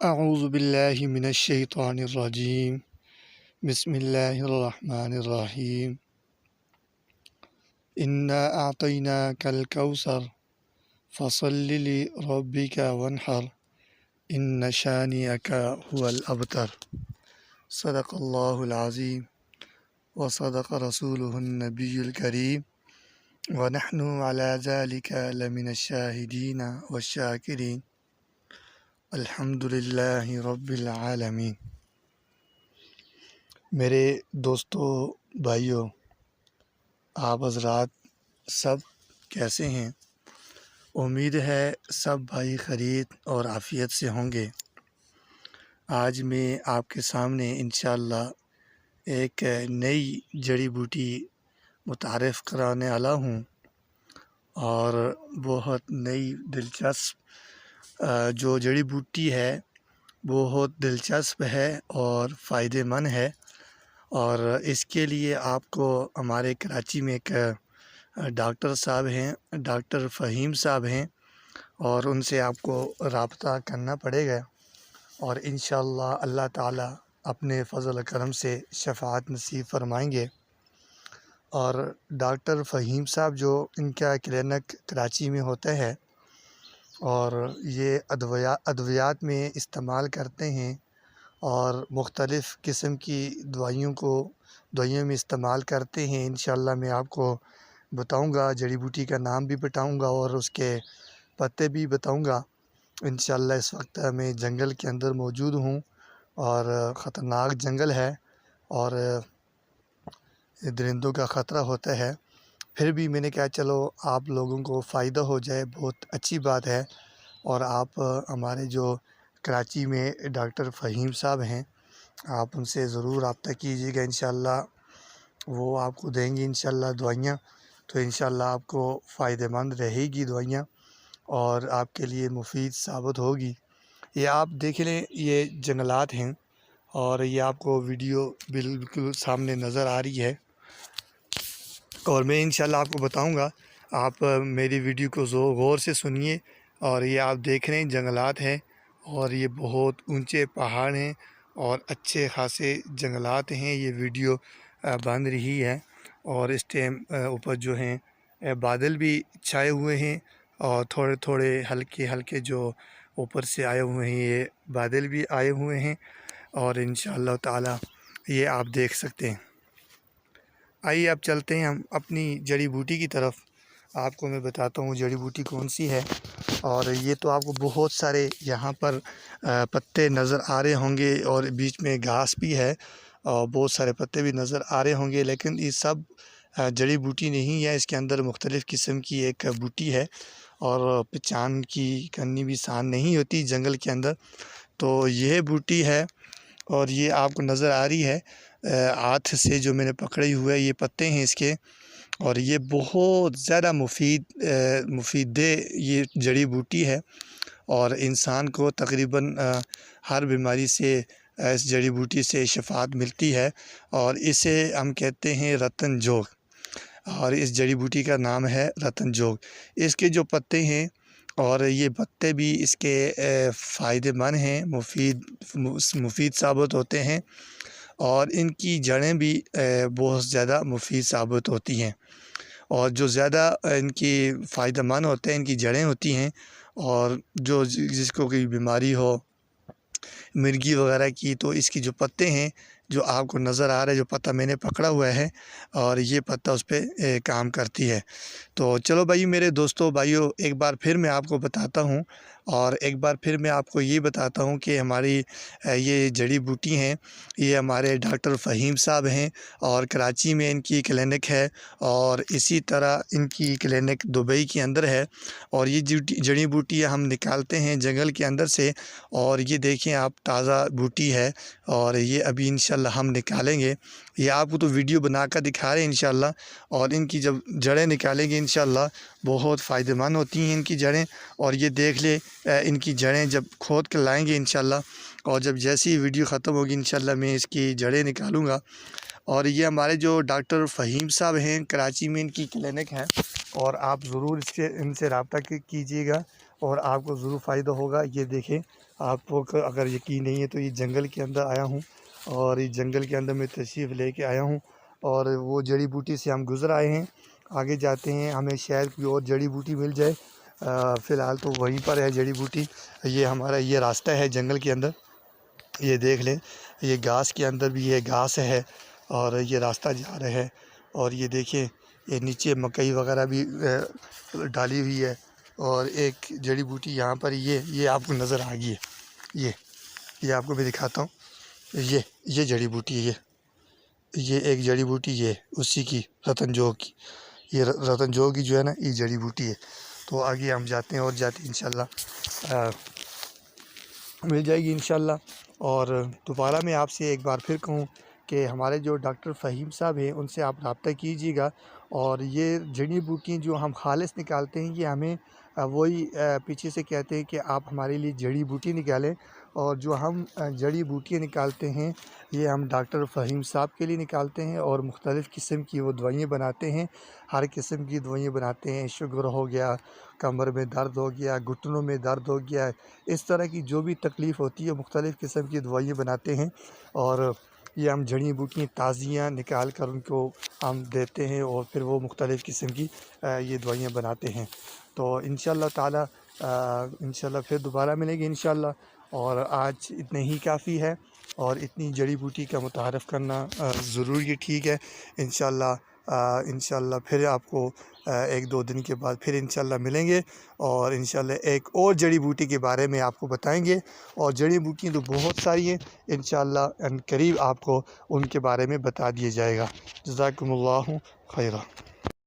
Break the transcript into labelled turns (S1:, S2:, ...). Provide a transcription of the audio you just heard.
S1: اعوذ باللہ من الشیطان الرجیم بسم اللہ الرحمن الرحیم انا اعطیناک الکوثر فصل لربک وانحر ان شانئک هو الابتر۔ صدق اللہ العظیم وصدق رسولہ النبی الکریم ونحن علی ذلک لمن الشاہدین والشاکرین الحمد للہ رب العالمین۔ میرے دوستو، بھائیوں، آپ حضرات سب کیسے ہیں؟ امید ہے سب بھائی خیریت اور عافیت سے ہوں گے۔ آج میں آپ کے سامنے انشاءاللہ ایک نئی جڑی بوٹی متعارف کرانے والا ہوں، اور بہت نئی دلچسپ جو جڑی بوٹی ہے بہت دلچسپ ہے اور فائدہ مند ہے، اور اس کے لیے آپ کو ہمارے کراچی میں ایک ڈاکٹر صاحب ہیں، ڈاکٹر فہیم صاحب ہیں، اور ان سے آپ کو رابطہ کرنا پڑے گا، اور انشاءاللہ اللہ تعالی اپنے فضل و کرم سے شفاعت نصیب فرمائیں گے۔ اور ڈاکٹر فہیم صاحب جو ان کا کلینک کراچی میں ہوتا ہے، اور یہ ادویات میں استعمال کرتے ہیں، اور مختلف قسم کی دوائیوں میں استعمال کرتے ہیں۔ انشاءاللہ میں آپ کو بتاؤں گا، جڑی بوٹی کا نام بھی بتاؤں گا اور اس کے پتے بھی بتاؤں گا۔ انشاءاللہ اس وقت میں جنگل کے اندر موجود ہوں، اور خطرناک جنگل ہے، اور درندوں کا خطرہ ہوتا ہے، پھر بھی میں نے کہا چلو آپ لوگوں کو فائدہ ہو جائے، بہت اچھی بات ہے۔ اور آپ ہمارے جو کراچی میں ڈاکٹر فہیم صاحب ہیں، آپ ان سے ضرور رابطہ کیجیے گا، انشاءاللہ وہ آپ کو دیں گے انشاءاللہ دوائیاں، تو انشاءاللہ آپ کو فائدہ مند رہے گی دوائیاں، اور آپ کے لیے مفید ثابت ہوگی۔ یہ آپ دیکھ لیں، یہ جنگلات ہیں، اور یہ آپ کو ویڈیو بالکل سامنے نظر آ رہی ہے، اور میں انشاءاللہ آپ کو بتاؤں گا۔ آپ میری ویڈیو کو غور سے سنیے، اور یہ آپ دیکھ رہے ہیں جنگلات ہیں، اور یہ بہت اونچے پہاڑ ہیں اور اچھے خاصے جنگلات ہیں۔ یہ ویڈیو بن رہی ہے، اور اس ٹائم اوپر جو ہیں بادل بھی چھائے ہوئے ہیں، اور تھوڑے تھوڑے ہلکے ہلکے جو اوپر سے آئے ہوئے ہیں، یہ بادل بھی آئے ہوئے ہیں، اور انشاءاللہ تعالی یہ آپ دیکھ سکتے ہیں۔ آئیے اب چلتے ہیں ہم اپنی جڑی بوٹی کی طرف۔ آپ کو میں بتاتا ہوں جڑی بوٹی کون سی ہے، اور یہ تو آپ کو بہت سارے یہاں پر پتے نظر آ رہے ہوں گے، اور بیچ میں گھاس بھی ہے، اور بہت سارے پتے بھی نظر آ رہے ہوں گے، لیکن یہ سب جڑی بوٹی نہیں ہے۔ اس کے اندر مختلف قسم کی ایک بوٹی ہے، اور پہچان کی کرنی بھی آسان نہیں ہوتی جنگل کے اندر۔ تو یہ بوٹی ہے، اور یہ آپ کو نظر آ رہی ہے ہاتھ سے جو میں نے پکڑی ہوئے ہے، یہ پتے ہیں اس کے، اور یہ بہت زیادہ مفید یہ جڑی بوٹی ہے، اور انسان کو تقریباً ہر بیماری سے اس جڑی بوٹی سے شفاعت ملتی ہے، اور اسے ہم کہتے ہیں رتن جوگ، اور اس جڑی بوٹی کا نام ہے رتن جوگ۔ اس کے جو پتے ہیں، اور یہ پتے بھی اس کے فائدہ مند ہیں، مفید ثابت ہوتے ہیں، اور ان کی جڑیں بھی بہت زیادہ مفید ثابت ہوتی ہیں، اور جو زیادہ ان کی فائدہ مند ہوتے ہیں ان کی جڑیں ہوتی ہیں، اور جس کو کوئی بیماری ہو مرگی وغیرہ کی، تو اس کی جو پتے ہیں جو آپ کو نظر آ رہا ہے، جو پتہ میں نے پکڑا ہوا ہے، اور یہ پتہ اس پہ کام کرتی ہے۔ تو چلو بھائی، میرے دوستو بھائیو، ایک بار پھر میں آپ کو بتاتا ہوں، اور ایک بار پھر میں آپ کو یہ بتاتا ہوں کہ ہماری یہ جڑی بوٹی ہیں، یہ ہمارے ڈاکٹر فہیم صاحب ہیں، اور کراچی میں ان کی کلینک ہے، اور اسی طرح ان کی کلینک دبئی کے اندر ہے، اور یہ جڑی بوٹیاں ہم نکالتے ہیں جنگل کے اندر سے، اور یہ دیکھیں آپ تازہ بوٹی ہے، اور یہ ابھی انشاءاللہ ہم نکالیں گے۔ یہ آپ کو تو ویڈیو بنا کر دکھا رہے ہیں انشاءاللہ، اور ان کی جب جڑیں نکالیں گے انشاءاللہ بہت فائدہ مند ہوتی ہیں ان کی جڑیں، اور یہ دیکھ لے ان کی جڑیں جب کھود کے لائیں گے انشاءاللہ، اور جب جیسی ویڈیو ختم ہوگی انشاءاللہ میں اس کی جڑیں نکالوں گا۔ اور یہ ہمارے جو ڈاکٹر فہیم صاحب ہیں، کراچی میں ان کی کلینک ہے، اور آپ ضرور ان سے رابطہ کیجیے گا، اور آپ کو ضرور فائدہ ہوگا۔ یہ دیکھیں، آپ کو اگر یقین نہیں ہے تو یہ جنگل کے اندر آیا ہوں، اور اس جنگل کے اندر میں تشریف لے کے آیا ہوں، اور وہ جڑی بوٹی سے ہم گزر آئے ہیں۔ آگے جاتے ہیں، ہمیں شاید کوئی اور جڑی بوٹی مل جائے۔ فی الحال تو وہیں پر ہے جڑی بوٹی۔ یہ ہمارا یہ راستہ ہے جنگل کے اندر، یہ دیکھ لیں، یہ گھاس کے اندر بھی یہ گھاس ہے، اور یہ راستہ جا رہا ہے۔ اور یہ دیکھیں، یہ نیچے مکئی وغیرہ بھی ڈالی ہوئی ہے، اور ایک جڑی بوٹی یہاں پر یہ آپ کو نظر آ گئی ہے۔ یہ آپ کو بھی دکھاتا ہوں، یہ جڑی بوٹی ہے، یہ ایک جڑی بوٹی یہ اسی کی رتن جوگ کی، یہ رتن جوگ کی جو ہے نا، یہ جڑی بوٹی ہے۔ تو آگے ہم جاتے ہیں، اور جاتے ہیں انشاءاللہ مل جائے گی انشاءاللہ۔ اور دوبارہ میں آپ سے ایک بار پھر کہوں کہ ہمارے جو ڈاکٹر فہیم صاحب ہیں، ان سے آپ رابطہ کیجیے گا، اور یہ جڑی بوٹیاں جو ہم خالص نکالتے ہیں، یہ ہمیں وہی پیچھے سے کہتے ہیں کہ آپ ہمارے لیے جڑی بوٹی نکالیں، اور جو ہم جڑی بوٹیاں نکالتے ہیں، یہ ہم ڈاکٹر فہیم صاحب کے لیے نکالتے ہیں، اور مختلف قسم کی وہ دوائیں بناتے ہیں، ہر قسم کی دوائیں بناتے ہیں۔ شوگر ہو گیا، کمر میں درد ہو گیا، گھٹنوں میں درد ہو گیا، اس طرح کی جو بھی تکلیف ہوتی ہے، مختلف قسم کی دوائیں بناتے ہیں، اور یہ ہم جڑی بوٹیاں تازیاں نکال کر ان کو ہم دیتے ہیں، اور پھر وہ مختلف قسم کی یہ دوائیں بناتے ہیں۔ تو انشاءاللہ تعالی انشاءاللہ پھر دوبارہ ملیں گے انشاءاللہ، اور آج اتنے ہی کافی ہے، اور اتنی جڑی بوٹی کا متعارف کرنا ضروری ٹھیک ہے۔ انشاءاللہ پھر آپ کو ایک دو دن کے بعد پھر انشاءاللہ ملیں گے، اور انشاءاللہ ایک اور جڑی بوٹی کے بارے میں آپ کو بتائیں گے، اور جڑی بوٹیاں تو بہت ساری ہیں، انشاءاللہ ان قریب آپ کو ان کے بارے میں بتا دیا جائے گا۔ جزاکم اللہ خیرہ۔